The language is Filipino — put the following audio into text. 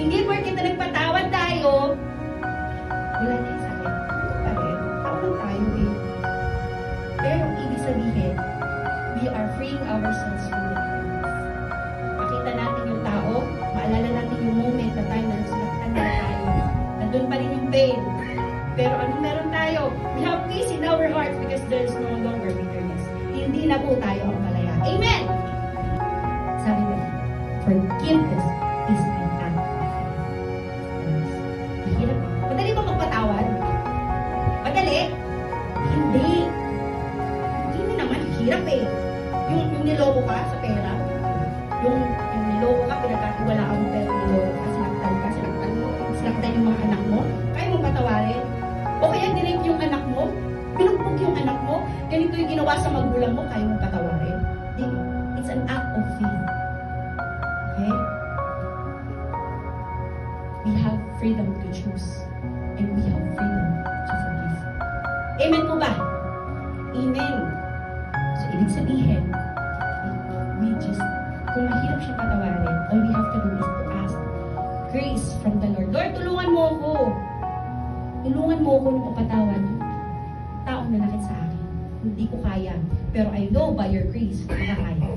Hindi porket na nagpatawad tayo, wala tayong sakit. Ito pa rin, tao lang tayo eh. Pero ibig sabihin, we are freeing ourselves from the bitterness. Makita natin yung tao, maalala natin yung moment na time na nasulatan na tayo. Nandun pa rin yung pain. Pero anong meron tayo? We have peace in our hearts because there is no longer bitterness. Hindi na po tayo ang malaya. Amen! Sabi mo, forgiveness is an act of faith. Mahirap. Madali ba magpatawad? Madali? Hindi. Hindi na naman. Hirap eh. Yung niloko ka sa pera, yung niloko ka, pinagkatiwalaan mo pero niloko ka, sinaktan yung mga anak mo, kaya mo patawarin. O kaya direct yung anak mo, pinugbog yung anak mo, ganito yung ginawa sa magulang mo, kaya mo patawarin. It's an act of faith. Okay? We have freedom to choose. And we have freedom to forgive. Amen po ba? Amen. So, ibig sabihin, kung mahirap siya patawarin, all we have to do is to ask grace from the Lord. Lord, tulungan mo ako. Tulungan mo ako na mapatawad yung taong nanakit sa akin. Hindi ko kaya. Pero I know by your grace, makakaya.